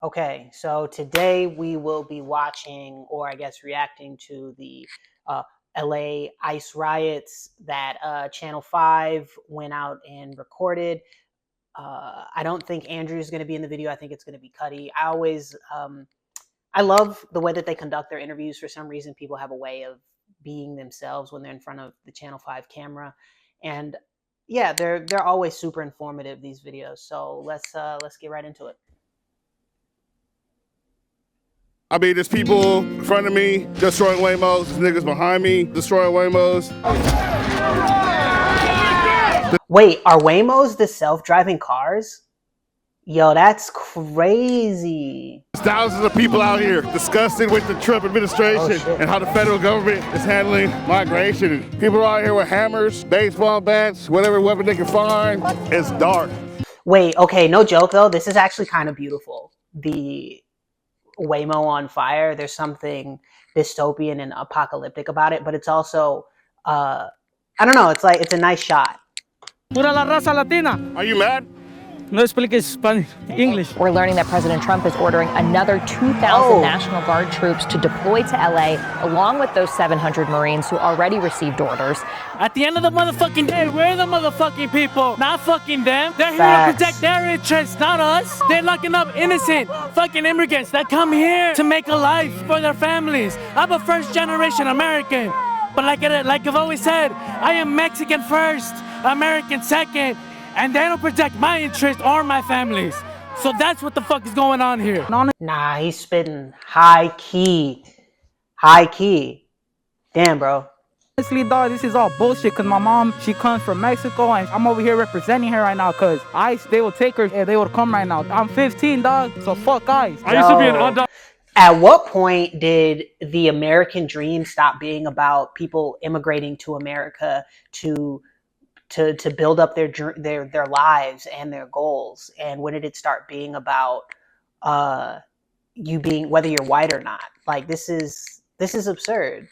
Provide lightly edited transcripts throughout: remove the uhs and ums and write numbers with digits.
Okay, so today we will be watching, or I guess reacting to the LA ICE riots that Channel 5 went out and recorded. I don't think Andrew's going to be in the video. I think it's going to be Cuddy. I love the way that they conduct their interviews. For some reason, people have a way of being themselves when they're in front of the Channel 5 camera. And yeah, they're always super informative, these videos. So let's get right into it. I mean, there's people in front of me destroying Waymos, there's niggas behind me destroying Waymos. Wait, are Waymos the self-driving cars? Yo, that's crazy. There's thousands of people out here disgusted with the Trump administration and how the federal government is handling migration. People are out here with hammers, baseball bats, whatever weapon they can find. It's dark. Wait, okay, no joke though. This is actually kind of beautiful. The Waymo on fire, there's something dystopian and apocalyptic about it, but it's also I don't know, it's like it's a nice shot. Pura la raza latina. Are you mad? No expliques Spanish, English. We're learning that President Trump is ordering another 2,000 National Guard troops to deploy to LA, along with those 700 Marines who already received orders. At the end of the motherfucking day, we're the motherfucking people, not fucking them. They're here Facts. to protect their interests, not us. They're locking up innocent fucking immigrants that come here to make a life for their families. I'm a first-generation American, but like I've always said, I am Mexican first, American second. And they don't protect my interests or my families. So that's what the fuck is going on here. Nah, he's spitting high key. High key. Damn, bro. Honestly, dog, this is all bullshit because my mom, she comes from Mexico and I'm over here representing her right now because ICE, they will take her if they would come right now. I'm 15, dog, so fuck ICE. I used to be an undocumented. At what point did the American dream stop being about people immigrating to America to build up their lives and their goals? And when did it start being about you being, whether you're white or not? Like, this is absurd.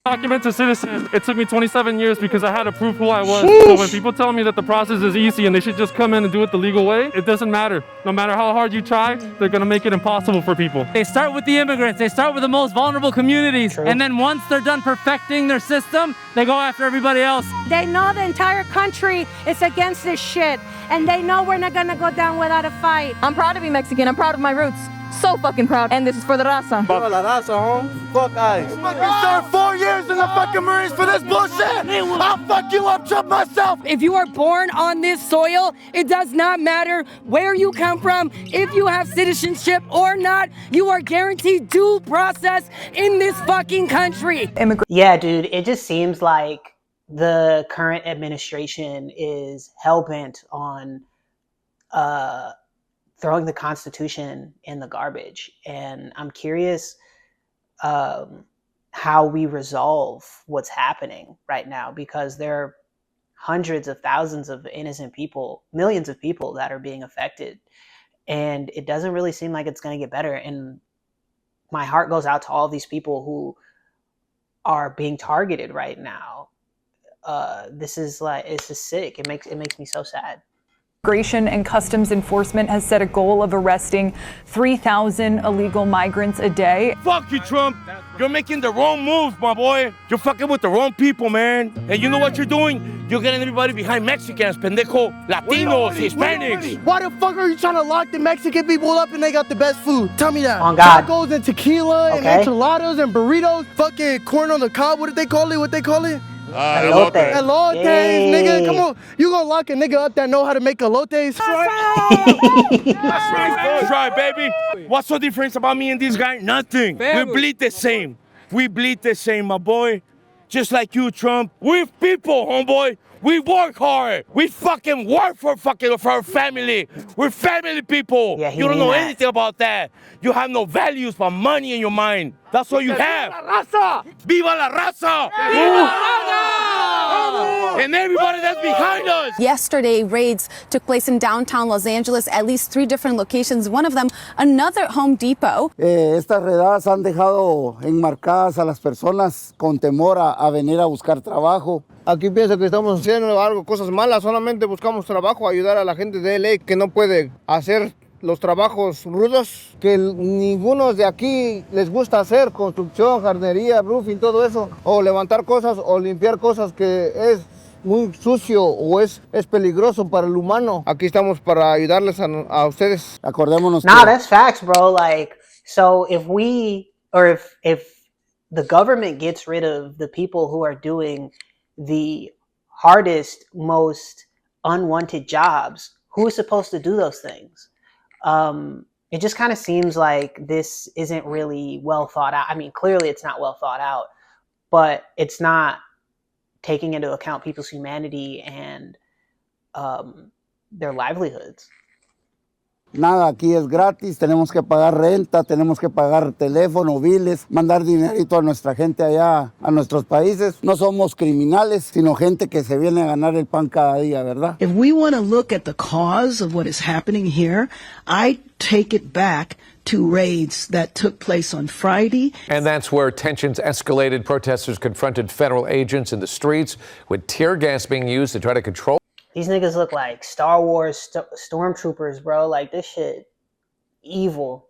Documented citizen. It took me 27 years because I had to prove who I was. Sheesh. So when people tell me that the process is easy and they should just come in and do it the legal way, it doesn't matter. No matter how hard you try, they're gonna make it impossible for people. They start with the immigrants. They start with the most vulnerable communities. True. And then once they're done perfecting their system, they go after everybody else. They know the entire country is against this shit, and they know we're not gonna go down without a fight. I'm proud to be Mexican. I'm proud of my roots. So fucking proud. And this is for the raza. Viva la raza, home. Fuck ICE. Fucking served 4 years in the fucking Marines for this bullshit. I'll fuck you up, Trump myself. If you are born on this soil, it does not matter where you come from, if you have citizenship or not, you are guaranteed due process in this fucking country. Yeah, dude, it just seems like the current administration is hell-bent on throwing the Constitution in the garbage. And I'm curious how we resolve what's happening right now, because there are hundreds of thousands of innocent people, millions of people that are being affected. And it doesn't really seem like it's going to get better. And my heart goes out to all these people who are being targeted right now. This is like, it's just sick. It makes me so sad. Immigration and Customs Enforcement has set a goal of arresting 3,000 illegal migrants a day. Fuck you, Trump. You're making the wrong move, my boy. You're fucking with the wrong people, man. And you know what you're doing? You're getting everybody behind Mexicans, pendejo, Latinos, Hispanics. Why the fuck are you trying to lock the Mexican people up and they got the best food? Tell me that. On God. Tacos and tequila and Okay. enchiladas and burritos. Fucking corn on the cob. What did they call it? What they call it? Elote. Elotes, Yay. nigga. Come on. You gonna lock a nigga up that know how to make elotes? That's right, baby. What's the difference about me and this guy? Nothing. We bleed the same. We bleed the same, my boy. Just like you, Trump. We're people, homeboy. We work hard. We fucking work for our family. We're family people. Yeah, you don't know that. anything about that. You have no values but money in your mind. That's all you have. Viva la raza! Viva la raza! And everybody that's behind us. Yesterday, raids took place in downtown Los Angeles, at least 3 different locations, one of them another Home Depot. Estas redadas han dejado enmarcadas a las personas con temor a venir a buscar trabajo. Aquí pienso que estamos haciendo algo, cosas malas, solamente buscamos trabajo, ayudar a la gente de LA que no puede hacer los trabajos rudos que ninguno de aquí les gusta hacer, construcción, jardinería, roofing, todo eso, o levantar cosas o limpiar cosas que es muy sucio o es peligroso para el humano. Aquí estamos para ayudarles a ustedes. Acordémonos. Nah, that's facts, bro. Like, so if we, or if the government gets rid of the people who are doing the hardest, most unwanted jobs, who is supposed to do those things? It just kind of seems like this isn't really well thought out. I mean, clearly it's not well thought out, but it's not taking into account people's humanity and their livelihoods. Nada, aquí es gratis, tenemos que pagar renta, tenemos que pagar teléfono, biles, mandar dinerito a nuestra gente allá, a nuestros países. No somos criminales, sino gente que se viene a ganar el pan cada día, ¿verdad? If we want to look at the cause of what is happening here, I take it back to raids that took place on Friday. And that's where tensions escalated. Protesters confronted federal agents in the streets with tear gas being used to try to control. These niggas look like Star Wars stormtroopers, bro. Like, this shit evil.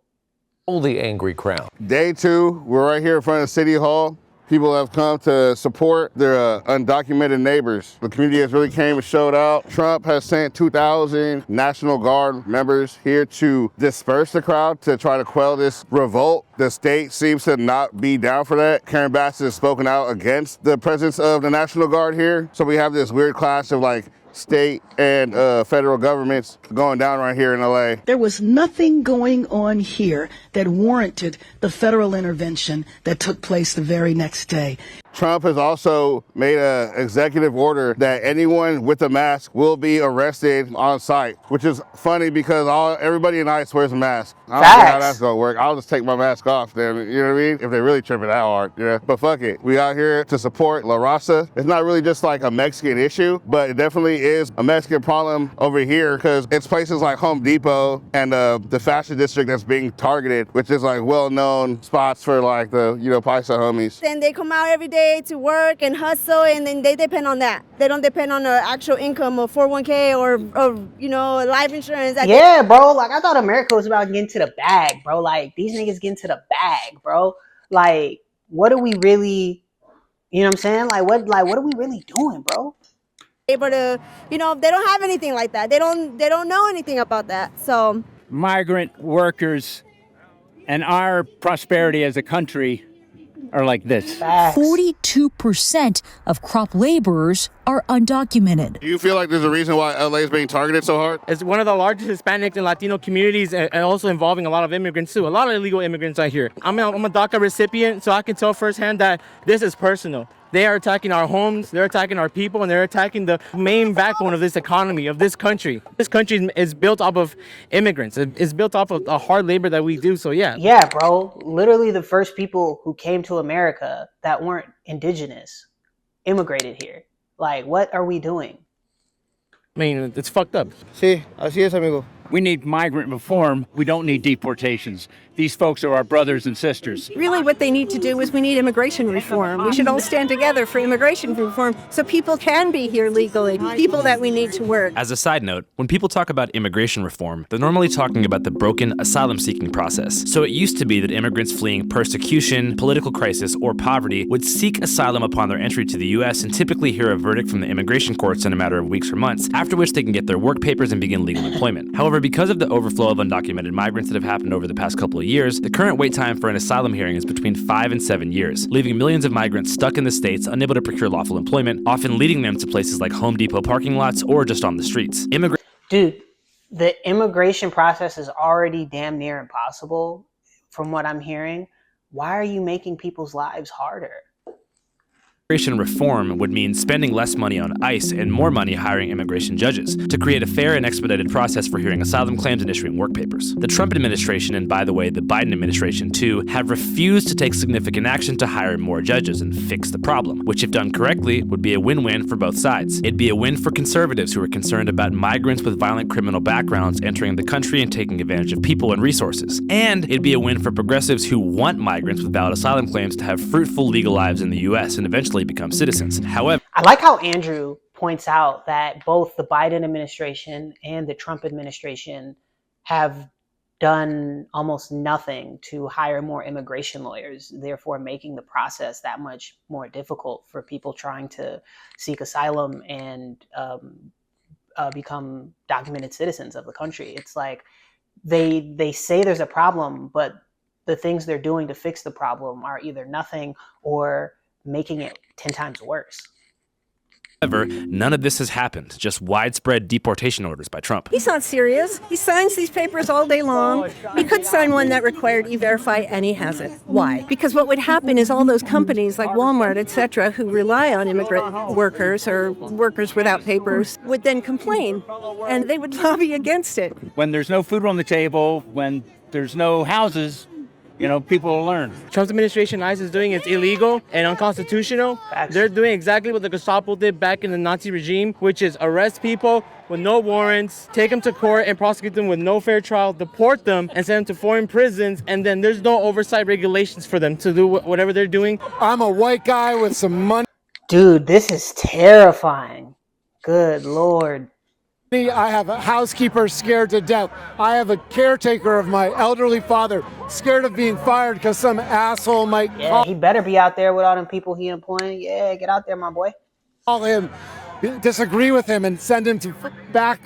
The angry crowd. Day 2, we're right here in front of City Hall. People have come to support their undocumented neighbors. The community has really came and showed out. Trump has sent 2,000 National Guard members here to disperse the crowd to try to quell this revolt. The state seems to not be down for that. Karen Bass has spoken out against the presence of the National Guard here. So we have this weird clash of like state and federal governments going down right here in LA. There was nothing going on here that warranted the federal intervention that took place the very next day. Trump has also made an executive order that anyone with a mask will be arrested on site, which is funny because everybody in ICE wears a mask. I don't know how that's gonna work. I'll just take my mask off then, you know what I mean? If they really tripping that hard, yeah. But fuck it, we out here to support La Raza. It's not really just like a Mexican issue, but it definitely is a Mexican problem over here because it's places like Home Depot and the fashion district that's being targeted, which is like well-known spots for like the, Paisa homies. Then they come out every day to work and hustle, and then they depend on that. They don't depend on the actual income of 401k or life insurance. Yeah, bro. Like, I thought America was about getting to the bag, bro. Like, these niggas getting to the bag, bro. Like, what are we really, you know what I'm saying? Like, what are we really doing, bro? Able to, they don't have anything like that. They don't know anything about that. So migrant workers and our prosperity as a country are like this. 42% of crop laborers are undocumented. Do you feel like there's a reason why LA is being targeted so hard? It's one of the largest Hispanic and Latino communities, and also involving a lot of immigrants too. A lot of illegal immigrants out here. I'm a DACA recipient, so I can tell firsthand that this is personal. They are attacking our homes, they're attacking our people, and they're attacking the main backbone of this economy, of this country. This country is built off of immigrants. It's built off of the hard labor that we do, so yeah. Yeah, bro. Literally the first people who came to America that weren't indigenous immigrated here. Like, what are we doing? I mean, it's fucked up. Sí, así es, amigo. We need migrant reform. We don't need deportations. These folks are our brothers and sisters. Really what they need to do is we need immigration reform. We should all stand together for immigration reform so people can be here legally, people that we need to work. As a side note, when people talk about immigration reform, they're normally talking about the broken asylum-seeking process. So it used to be that immigrants fleeing persecution, political crisis, or poverty would seek asylum upon their entry to the U.S. and typically hear a verdict from the immigration courts in a matter of weeks or months, after which they can get their work papers and begin legal employment. However, because of the overflow of undocumented migrants that have happened over the past couple of years, the current wait time for an asylum hearing is between 5 and 7 years, leaving millions of migrants stuck in the states, unable to procure lawful employment, often leading them to places like Home Depot parking lots or just on the streets. Dude, the immigration process is already damn near impossible, from what I'm hearing. Why are you making people's lives harder? Immigration reform would mean spending less money on ICE and more money hiring immigration judges to create a fair and expedited process for hearing asylum claims and issuing work papers. The Trump administration, and by the way, the Biden administration too, have refused to take significant action to hire more judges and fix the problem, which if done correctly would be a win-win for both sides. It'd be a win for conservatives who are concerned about migrants with violent criminal backgrounds entering the country and taking advantage of people and resources. And it'd be a win for progressives who want migrants with valid asylum claims to have fruitful legal lives in the U.S. and eventually become citizens. However, I like how Andrew points out that both the Biden administration and the Trump administration have done almost nothing to hire more immigration lawyers, therefore making the process that much more difficult for people trying to seek asylum and become documented citizens of the country. It's like they say there's a problem, but the things they're doing to fix the problem are either nothing or making it 10 times worse. However, none of this has happened, just widespread deportation orders by Trump. He's not serious. He signs these papers all day long. He could sign one that required E-Verify, and he hasn't. Why? Because what would happen is all those companies like Walmart, etc., who rely on immigrant workers or workers without papers would then complain, and they would lobby against it. When there's no food on the table, when there's no houses, people will learn. Trump's administration, ICE, is doing is illegal and unconstitutional. They're doing exactly what the Gestapo did back in the Nazi regime, which is arrest people with no warrants, take them to court and prosecute them with no fair trial, deport them and send them to foreign prisons, and then there's no oversight regulations for them to do whatever they're doing. I'm a white guy with some money. Dude, this is terrifying. Good Lord. I have a housekeeper scared to death. I have a caretaker of my elderly father scared of being fired because some asshole might call. He better be out there with all them people he employing. Yeah, get out there, my boy. Call him, disagree with him, and send him back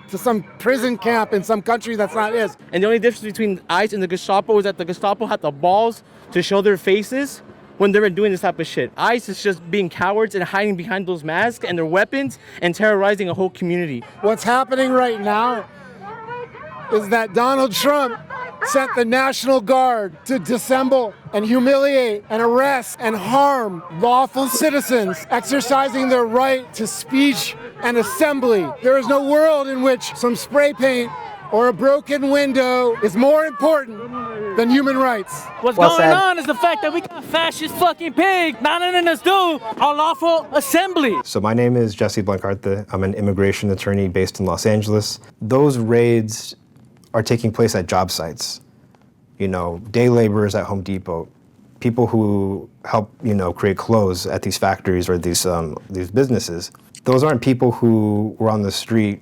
to some prison camp in some country that's not his. And the only difference between ICE and the Gestapo is that the Gestapo had the balls to show their faces when they were doing this type of shit. ICE is just being cowards and hiding behind those masks and their weapons and terrorizing a whole community. What's happening right now is that Donald Trump sent the National Guard to dissemble and humiliate and arrest and harm lawful citizens exercising their right to speech and assembly. There is no world in which some spray paint or a broken window is more important than human rights. What's going on is the fact that we got fascist fucking pig not letting us do our lawful assembly. So my name is Jesse Blancarte. I'm an immigration attorney based in Los Angeles. Those raids are taking place at job sites. Day laborers at Home Depot, people who help, create clothes at these factories or these businesses. Those aren't people who were on the street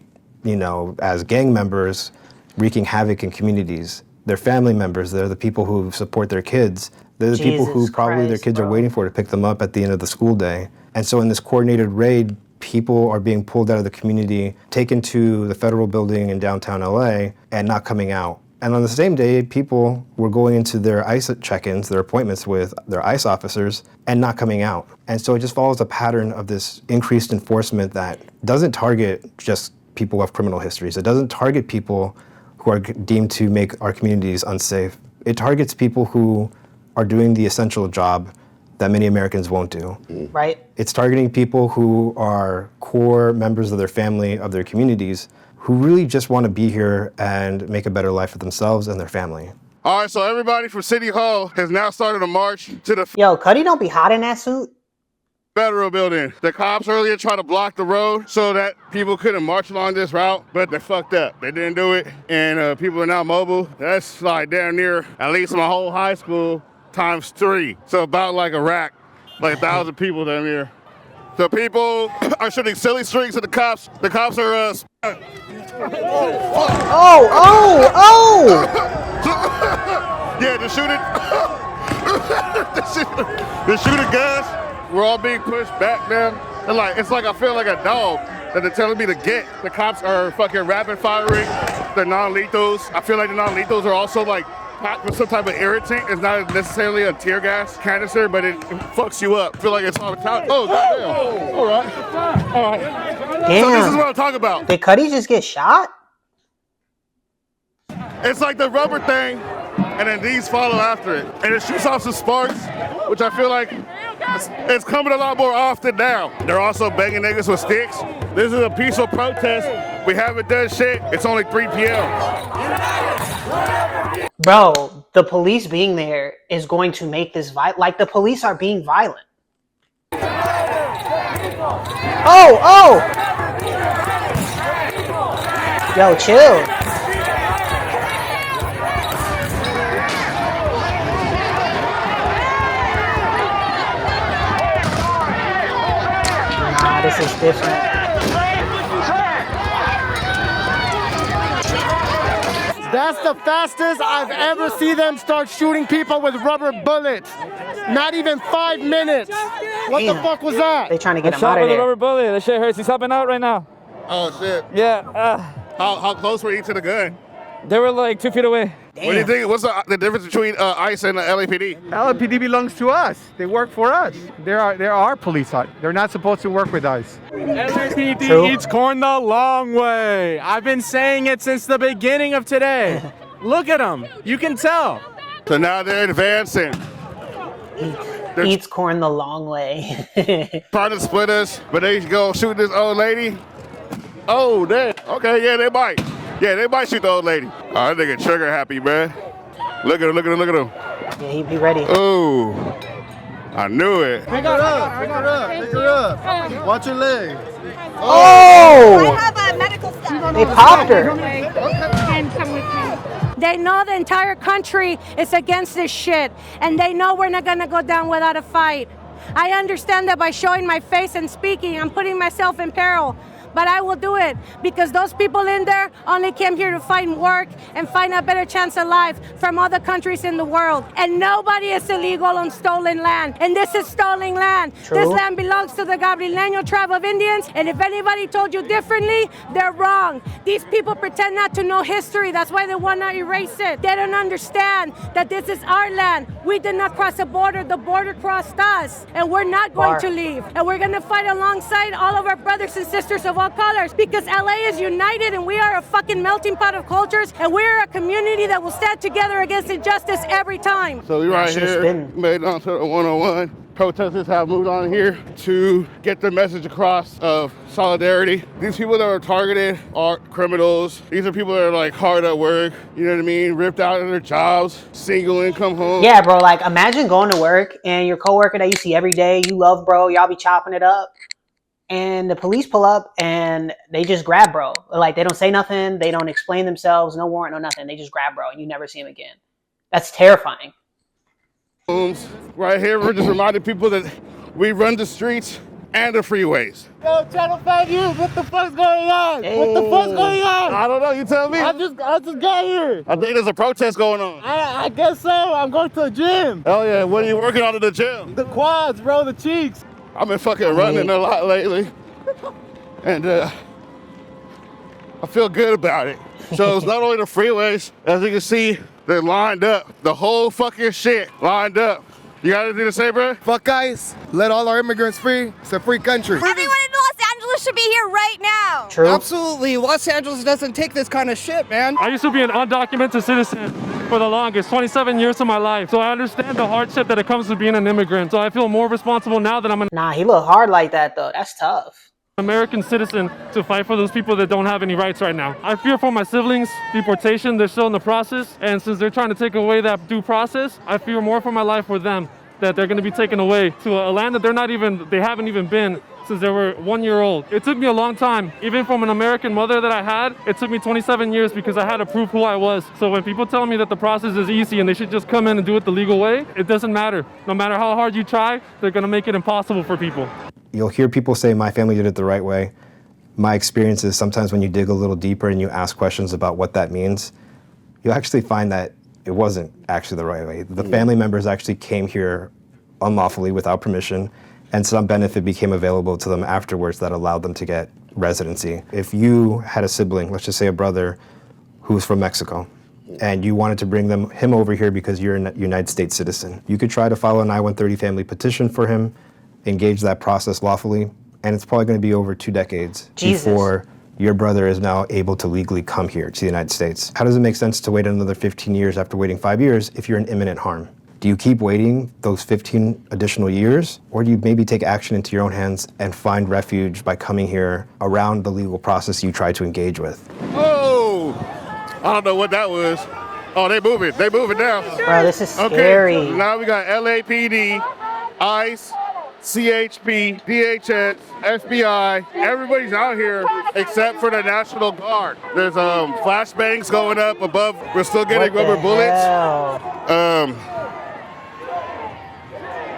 as gang members wreaking havoc in communities. They're family members. They're the people who support their kids. They're the people who probably their kids are waiting for to pick them up at the end of the school day. And so in this coordinated raid, people are being pulled out of the community, taken to the federal building in downtown LA, and not coming out. And on the same day, people were going into their ICE check-ins, their appointments with their ICE officers, and not coming out. And so it just follows a pattern of this increased enforcement that doesn't target just people who have criminal histories. It doesn't target people who are deemed to make our communities unsafe. It targets people who are doing the essential job that many Americans won't do. Right. It's targeting people who are core members of their family, of their communities, who really just want to be here and make a better life for themselves and their family. All right, so everybody from City Hall has now started a march to the Yo, Cuddy don't be hot in that suit. Federal building. The cops earlier tried to block the road so that people couldn't march along this route, but they fucked up. They didn't do it, and people are now mobile. That's like down near, at least my whole high school, times 3. So about like a rack, like 1,000 people down there. So people are shooting silly strings at the cops. The cops are yeah, they're shooting. They're shooting guns. We're all being pushed back now. And it's like I feel like a dog that they're telling me to get. The cops are fucking rapid firing. The non-lethals. I feel like the non-lethals are also packed with some type of irritant. It's not necessarily a tear gas canister, but it fucks you up. I feel like it's all the time. Oh, goddamn. All right. Damn. So this is what I'm talking about. Did Cuddy just get shot? It's like the rubber thing, and then these follow after it. And it shoots off some sparks, which I feel like it's coming a lot more often now. They're also banging niggas with sticks. This is a peaceful protest. We haven't done shit. It's only 3 p.m. Bro, the police being there is going to make this violent. Like, the police are being violent. Oh! Yo, chill. Nah, this is different. That's the fastest I've ever seen them start shooting people with rubber bullets. Not even 5 minutes. What the fuck was that? They trying to get him out of there. Rubber bullet. That shit hurts. He's helping out right now. Oh shit. Yeah. How close were you to the gun? They were like 2 feet away. Damn. What do you think? What's the difference between ICE and the LAPD? LAPD belongs to us. They work for us. They're our police. They're not supposed to work with us. LAPD eats corn the long way. I've been saying it since the beginning of today. Look at them. You can tell. So now they're advancing. Eats corn the long way. Trying to split us, but they go shoot this old lady. Oh, damn. Okay, yeah, they might. Yeah, they might shoot the old lady. Oh, that nigga trigger happy, man. Look at him, look at him, look at him. Yeah, he be ready. Oh, I knew it. Pick her up, pick her up, pick her up. Watch your leg. Oh! I have a medical staff. They popped her. They know the entire country is against this shit, and they know we're not gonna go down without a fight. I understand that by showing my face and speaking, I'm putting myself in peril. But I will do it because those people in there only came here to find work and find a better chance of life from other countries in the world. And nobody is illegal on stolen land. And this is stolen land. True. This land belongs to the Gabrieleño tribe of Indians. And if anybody told you differently, they're wrong. These people pretend not to know history. That's why they want to erase it. They don't understand that this is our land. We did not cross the border crossed us. And we're not going to leave. And we're going to fight alongside all of our brothers and sisters of all colors because LA is united and we are a fucking melting pot of cultures and we're a community that will stand together against injustice every time. So we right here, made it onto the 101. Protesters have moved on here to get their message across of solidarity. These people that are targeted are criminals. These are people that are like hard at work, you know what I mean? Ripped out of their jobs, single income home. Yeah, bro, like imagine going to work and your coworker that you see every day, you love, bro, y'all be chopping it up. And the police pull up and they just grab bro. Like they don't say nothing. They don't explain themselves. No warrant, no nothing. They just grab bro and you never see him again. That's terrifying. Right here, we're just reminding people that we run the streets and the freeways. Yo, Channel 5 News, what the fuck's going on? Hey. What the fuck's going on? I don't know, you tell me. I just got here. I think there's a protest going on. I guess so. I'm going to the gym. Oh yeah, what are you working on in the gym? The quads, bro, the cheeks. I've been fucking running a lot lately. And I feel good about it. So it's not only the freeways, as you can see, they're lined up. The whole fucking shit lined up. You got anything to say, bro? Fuck ICE. Let all our immigrants free. It's a free country. Everyone in Los Angeles should be here right now. True. Absolutely. Los Angeles doesn't take this kind of shit, man. I used to be an undocumented citizen for the longest, 27 years of my life. So I understand the hardship that it comes to being an immigrant. So I feel more responsible now that I'm an Nah, he look hard like that though. That's tough. American citizen to fight for those people that don't have any rights right now. I fear for my siblings' deportation. They're still in the process. And since they're trying to take away that due process, I fear more for my life for them, that they're going to be taken away to a land that they haven't even been since they were 1 year old. It took me a long time. Even from an American mother that I had, it took me 27 years because I had to prove who I was. So when people tell me that the process is easy and they should just come in and do it the legal way, it doesn't matter. No matter how hard you try, they're gonna make it impossible for people. You'll hear people say, my family did it the right way. My experience is sometimes when you dig a little deeper and you ask questions about what that means, you'll actually find that it wasn't actually the right way. The family members actually came here unlawfully without permission, and some benefit became available to them afterwards that allowed them to get residency. If you had a sibling, let's just say a brother, who's from Mexico, and you wanted to bring him over here because you're a United States citizen, you could try to file an I-130 family petition for him, engage that process lawfully, and it's probably going to be over 2 decades before your brother is now able to legally come here to the United States. How does it make sense to wait another 15 years after waiting 5 years if you're in imminent harm? Do you keep waiting those 15 additional years, or do you maybe take action into your own hands and find refuge by coming here around the legal process you try to engage with? Oh, I don't know what that was. Oh, they moving now. Bro, this is scary. Okay, so now we got LAPD, ICE, CHP, DHS, FBI, everybody's out here except for the National Guard. There's flashbangs going up above. We're still getting rubber bullets.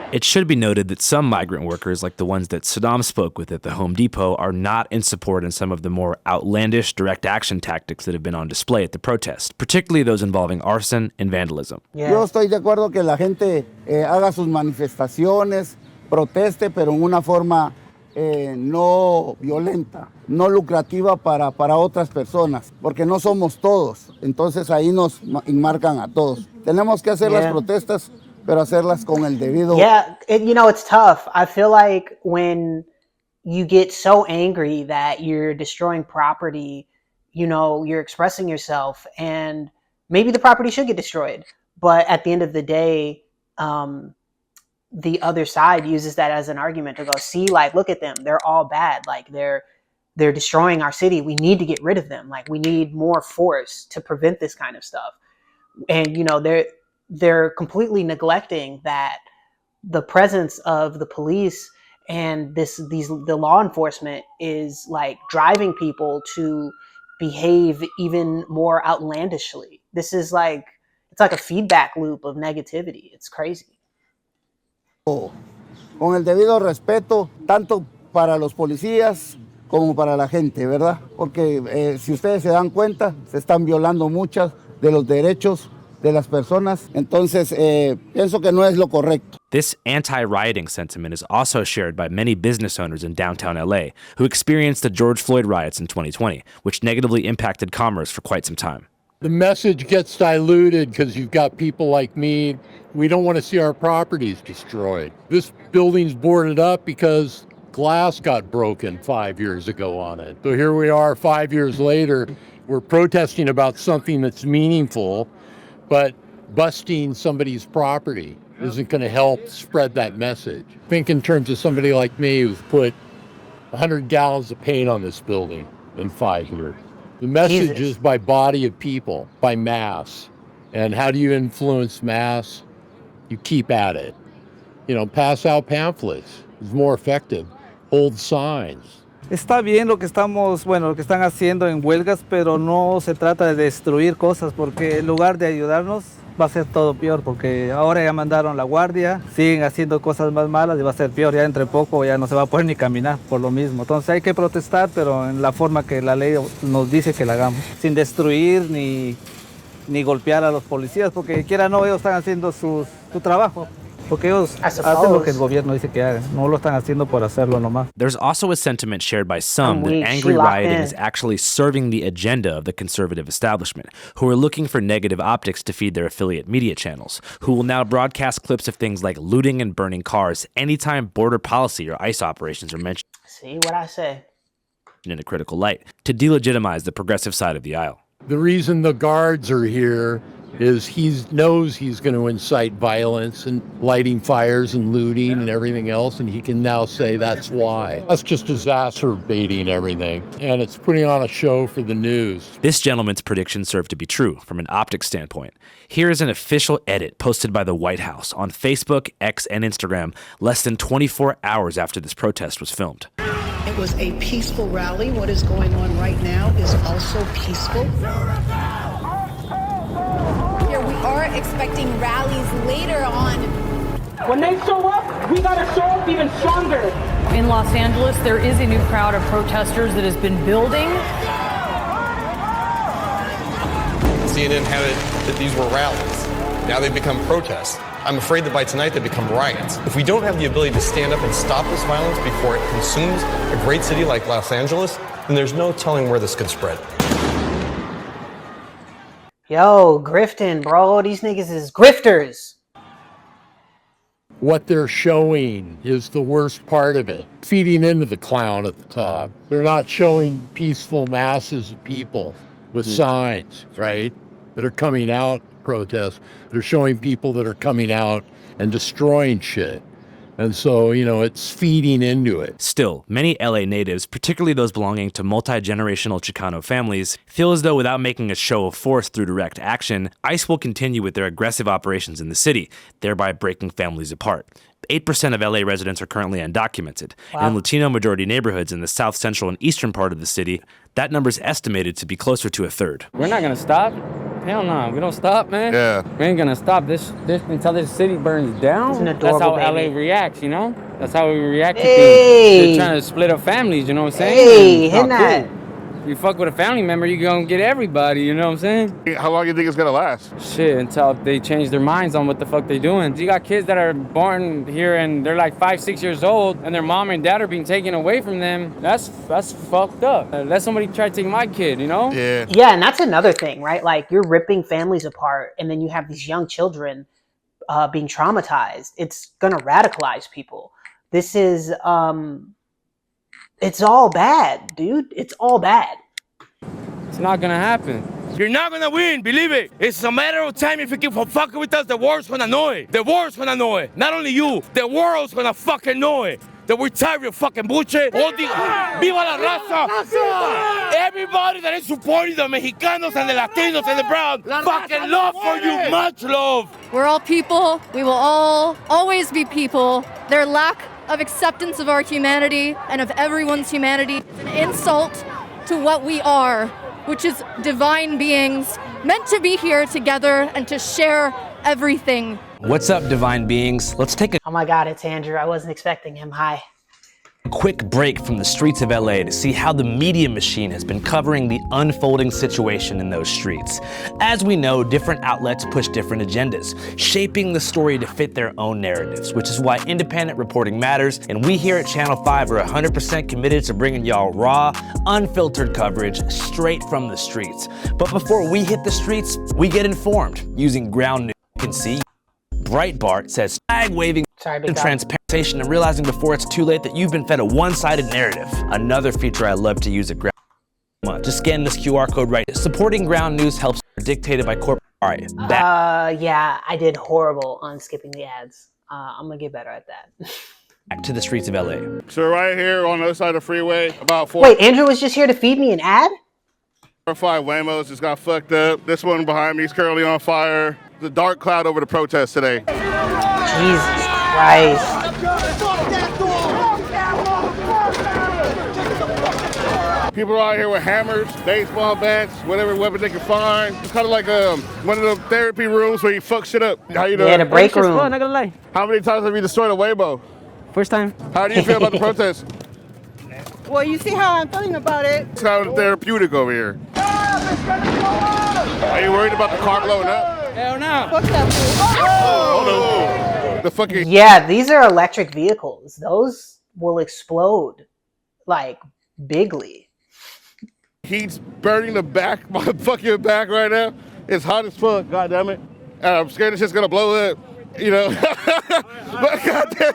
It should be noted that some migrant workers, like the ones that Sidam spoke with at the Home Depot, are not in support in some of the more outlandish direct action tactics that have been on display at the protest, particularly those involving arson and vandalism. Yo estoy de acuerdo que la gente haga sus manifestaciones, proteste, pero en una forma no violenta, no lucrativa para otras personas, porque no somos todos. Entonces ahí nos enmarcan a todos. Tenemos que hacer las protestas, pero hacerlas con el debido. Yeah, it's tough. I feel like when you get so angry that you're destroying property, you're expressing yourself, and maybe the property should get destroyed. But at the end of the day, the other side uses that as an argument to go, see, like, look at them. They're all bad. Like, they're destroying our city. We need to get rid of them. Like, we need more force to prevent this kind of stuff. And, they're completely neglecting that the presence of the police and the law enforcement is like driving people to behave even more outlandishly. This is like, it's like a feedback loop of negativity. It's crazy. Con el debido respeto, tanto para los policías como para la gente, ¿verdad? Porque si ustedes se dan cuenta, se están violando muchos de los derechos de las personas. Entonces, pienso que no es lo correcto. This anti-rioting sentiment is also shared by many business owners in downtown LA who experienced the George Floyd riots in 2020, which negatively impacted commerce for quite some time. The message gets diluted because you've got people like me. We don't want to see our properties destroyed. This building's boarded up because glass got broken 5 years ago on it. So here we are 5 years later. We're protesting about something that's meaningful, but busting somebody's property isn't going to help spread that message. Think in terms of somebody like me who's put 100 gallons of paint on this building in 5 years. The message is by body of people, by mass. And how do you influence mass? You keep at it. Pass out pamphlets is more effective. Hold signs. Está bien lo que están haciendo en huelgas, pero no se trata de destruir cosas, porque en lugar de ayudarnos va a ser todo peor, porque ahora ya mandaron la guardia, siguen haciendo cosas más malas y va a ser peor, ya entre poco ya no se va a poder ni caminar por lo mismo. Entonces hay que protestar, pero en la forma que la ley nos dice que la hagamos, sin destruir ni golpear a los policías, porque quiera o no, ellos están haciendo su trabajo. Porque ellos hacen lo que el gobierno dice que hagan, no lo están haciendo por hacerlo nomás. There's also a sentiment shared by some that angry rioting is actually serving the agenda of the conservative establishment, who are looking for negative optics to feed their affiliate media channels, who will now broadcast clips of things like looting and burning cars anytime border policy or ICE operations are mentioned. See what I say? In a critical light, to delegitimize the progressive side of the aisle. The reason the guards are here is he knows he's going to incite violence and lighting fires and looting and everything else, and he can now say that's why. That's just exacerbating everything, and it's putting on a show for the news. This gentleman's predictions serve to be true from an optics standpoint. Here is an official edit posted by the White House on Facebook, X, and Instagram less than 24 hours after this protest was filmed. It was a peaceful rally. What is going on right now is also peaceful. We are expecting rallies later on. When they show up, we gotta show up even stronger. In Los Angeles, there is a new crowd of protesters that has been building. CNN had it that these were rallies. Now they've become protests. I'm afraid that by tonight they become riots. If we don't have the ability to stand up and stop this violence before it consumes a great city like Los Angeles, then there's no telling where this could spread. Yo, grifting, bro. These niggas is grifters. What they're showing is the worst part of it, feeding into the clown at the top. They're not showing peaceful masses of people with signs, right, that are coming out to protest. They're showing people that are coming out and destroying shit. And so, it's feeding into it. Still, many LA natives, particularly those belonging to multi-generational Chicano families, feel as though without making a show of force through direct action, ICE will continue with their aggressive operations in the city, thereby breaking families apart. 8% of LA residents are currently undocumented. Wow. And in Latino-majority neighborhoods in the south central and eastern part of the city, that number is estimated to be closer to a third. We're not going to stop. Hell no, we don't stop, man. Yeah. We ain't gonna stop this until this city burns down. He's an That's adorable how baby. LA reacts, you know? That's how we react to Hey. things. They're trying to split up families, you know what I'm saying? Hey, It's not hitting that. cool. You fuck with a family member, you gonna get everybody, you know what I'm saying? How long do you think it's gonna last? Shit, until they change their minds on what the fuck they doing. You got kids that are born here and they're like 5, 6 years old and their mom and dad are being taken away from them. That's fucked up. Let somebody try to take my kid, you know? Yeah. Yeah, and that's another thing, right? Like you're ripping families apart, and then you have these young children being traumatized. It's gonna radicalize people. This is, it's all bad, dude. It's all bad. It's not gonna happen. You're not gonna win, believe it. It's a matter of time. If you keep fucking with us, the world's gonna know it. The world's gonna know it. Not only you, the world's gonna fucking know it. That we're tired of fucking bullshit. All the Viva la raza! Everybody that is supporting the Mexicanos and the Latinos and the brown, fucking love for you, much love. We're all people. We will all always be people. Their lack of acceptance of our humanity and of everyone's humanity is an insult to what we are, which is divine beings meant to be here together and to share everything. What's up, divine beings? Let's take a Oh my God, it's Andrew. I wasn't expecting him. Hi. quick break from the streets of LA to see how the media machine has been covering the unfolding situation in those streets. As we know, different outlets push different agendas, shaping the story to fit their own narratives, which is why independent reporting matters, and we here at Channel 5 are 100% committed to bringing y'all raw, unfiltered coverage straight from the streets. But before we hit the streets, we get informed using ground news. You can see Breitbart says flag waving and transparency and realizing before it's too late that you've been fed a one-sided narrative. Another feature I love to use at Ground News. Just scan this QR code right. Supporting Ground News helps dictated by corporate. All right, Yeah, I did horrible on skipping the ads. I'm gonna get better at that. back to the streets of LA. So right here on the other side of the freeway, about 4 Wait, Andrew was just here to feed me an ad? or 5 Waymos just got fucked up. This one behind me is currently on fire. The dark cloud over the protest today. Jesus Christ. People are out here with hammers, baseball bats, whatever weapon they can find. It's kind of like one of the therapy rooms where you fuck shit up. How you doing? Yeah, the break room. Not gonna lie. How many times have you destroyed a Waymo? First time. How do you feel about the protest? Well, you see how I'm feeling about it. It's kind of therapeutic over here. Are you worried about the car blowing up? Hell no. Fuck that fool. Oh no. The fucking Yeah, these are electric vehicles. Those will explode like bigly. Heat's burning my fucking back right now. It's hot as fuck, god damn it. And I'm scared it's just gonna blow up, you know. But goddamn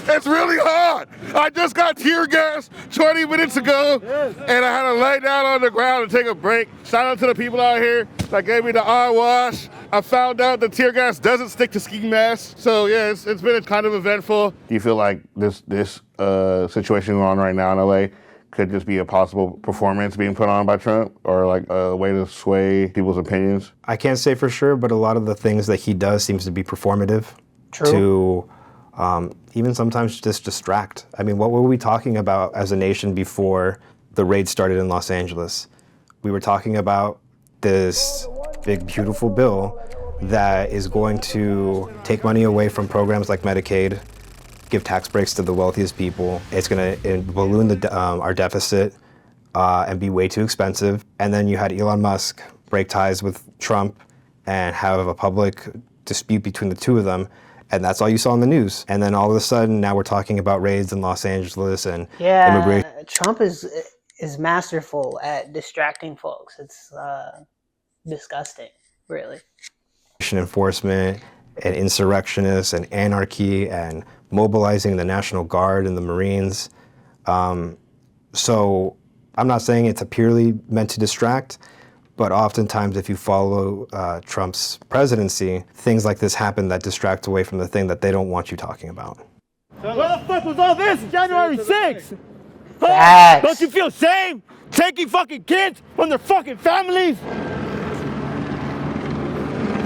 it's really hot. I just got tear gas 20 minutes ago, and I had to lay down on the ground and take a break. Shout out to the people out here that gave me the eye wash. I found out the tear gas doesn't stick to ski masks. So yeah, it's been kind of eventful. Do you feel like this situation going on right now in LA could just be a possible performance being put on by Trump, or like a way to sway people's opinions? I can't say for sure, but a lot of the things that he does seems to be performative. True. To even sometimes just distract. I mean, what were we talking about as a nation before the raid started in Los Angeles? We were talking about this big, beautiful bill that is going to take money away from programs like Medicaid, give tax breaks to the wealthiest people. It's going to balloon our deficit and be way too expensive. And then you had Elon Musk break ties with Trump and have a public dispute between the two of them. And that's all you saw in the news. And then all of a sudden, now we're talking about raids in Los Angeles and immigration. Trump is masterful at distracting folks. It's disgusting, really. Enforcement and insurrectionists and anarchy and mobilizing the National Guard and the Marines. So I'm not saying it's purely meant to distract, but oftentimes if you follow Trump's presidency, things like this happen that distract away from the thing that they don't want you talking about. Where the fuck was all this January 6th? Facts. Don't you feel shame? Taking fucking kids from their fucking families?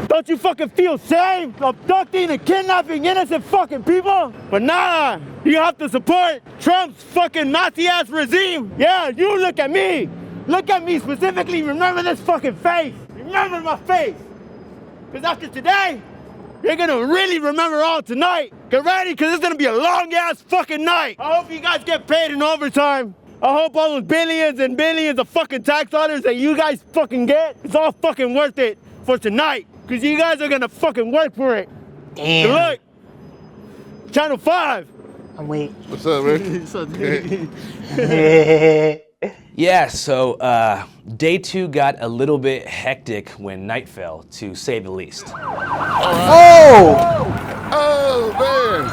Don't you fucking feel shame? Abducting and kidnapping innocent fucking people? But nah, you have to support Trump's fucking Nazi-ass regime. Yeah, you look at me. Look at me specifically. Remember this fucking face. Remember my face. Because after today, you're gonna really remember all tonight. Get ready, because it's gonna be a long-ass fucking night. I hope you guys get paid in overtime. I hope all those billions and billions of fucking tax dollars that you guys fucking get, it's all fucking worth it for tonight. Because you guys are gonna fucking work for it. Damn. So look, Channel 5. I'm weak. What's up, man? Yeah, so day 2 got a little bit hectic when night fell, to say the least. Oh! Oh, man!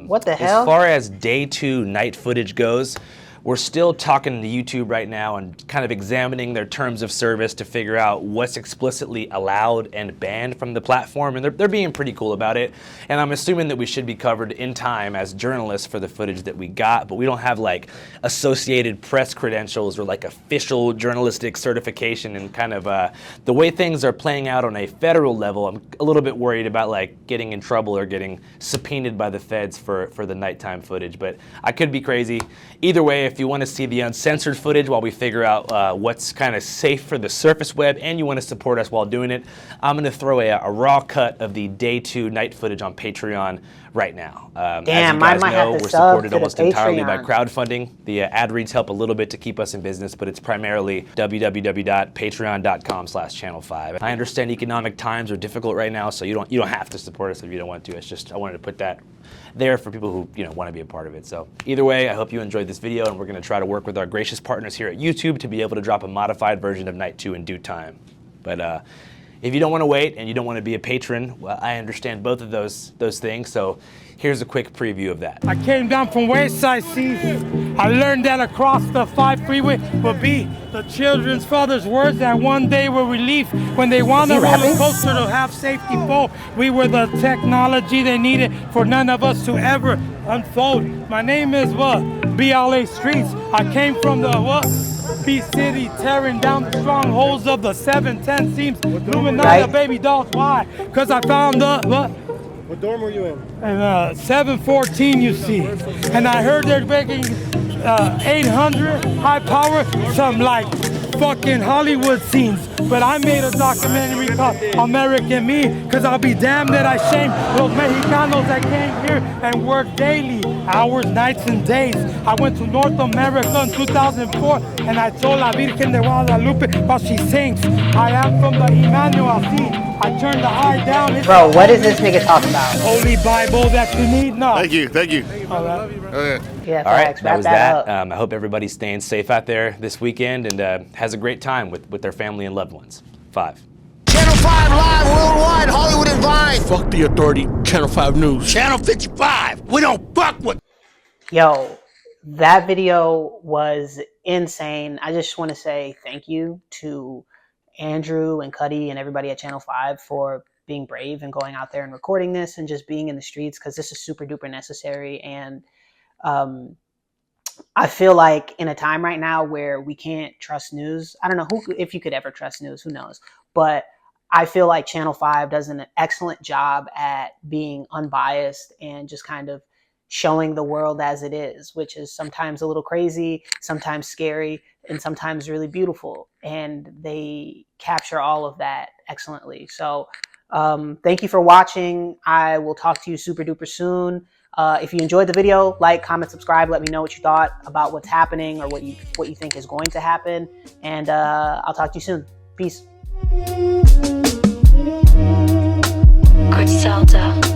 What the hell? As far as day 2 night footage goes, we're still talking to YouTube right now and kind of examining their terms of service to figure out what's explicitly allowed and banned from the platform, and they're being pretty cool about it. And I'm assuming that we should be covered in time as journalists for the footage that we got, but we don't have like Associated Press credentials or like official journalistic certification, and kind of the way things are playing out on a federal level, I'm a little bit worried about like getting in trouble or getting subpoenaed by the feds for the nighttime footage, but I could be crazy. Either way, if you want to see the uncensored footage while we figure out what's kind of safe for the surface web, and you want to support us while doing it, I'm going to throw a raw cut of the day 2 night footage on Patreon right now. Damn, as you guys I might know, have to we're sub supported to the almost entirely by Patreon. crowdfunding. The ad reads help a little bit to keep us in business, but it's primarily www.patreon.com/channel5. I understand economic times are difficult right now, so you don't have to support us if you don't want to. It's just I wanted to put that there for people who want to be a part of it. So either way, I hope you enjoyed this video, and we're going to try to work with our gracious partners here at YouTube to be able to drop a modified version of Night 2 in due time. But if you don't want to wait and you don't want to be a patron, well, I understand both of those things. So here's a quick preview of that. I came down from Westside, see. I learned that across the 5 freeway will be the children's father's words that one day were relief when they want a roller coaster to have safety pole. We were the technology they needed for none of us to ever unfold. My name is what? BLA Streets. I came from the what? B-City, tearing down the strongholds of the 710 seams. Illuminati, baby dolls. Why? Because I found the what? What dorm were you in? And 714, you see. And I heard they're making 800 high power, some like fucking Hollywood scenes. But I made a documentary called American Me, because I'll be damned that I shame those Mexicanos that came here and worked daily, hours, nights, and days. I went to North America in 2004, and I told La Virgen de Guadalupe while she sings, I am from the Emmanuel scene. I turned the eye down. Bro, what is this nigga talking about? Holy Bible that you need? No. Thank you. All right. Yeah, All right, facts. that Wrap was that that. up. I hope everybody's staying safe out there this weekend and has a great time with their family and loved ones. 5. Channel 5 live worldwide, Hollywood and Vine. Fuck the authority, Channel 5 News. Channel 55, we don't fuck with. Yo, that video was insane. I just want to say thank you to Andrew and Cuddy and everybody at Channel 5 for being brave and going out there and recording this and just being in the streets, because this is super duper necessary. And I feel like in a time right now where we can't trust news, I don't know if you could ever trust news, who knows, but I feel like Channel 5 does an excellent job at being unbiased and just kind of showing the world as it is, which is sometimes a little crazy, sometimes scary, and sometimes really beautiful. And they capture all of that excellently. So thank you for watching. I will talk to you super duper soon. If you enjoyed the video, like, comment, subscribe. Let me know what you thought about what's happening or what you think is going to happen. And I'll talk to you soon. Peace. Griselda.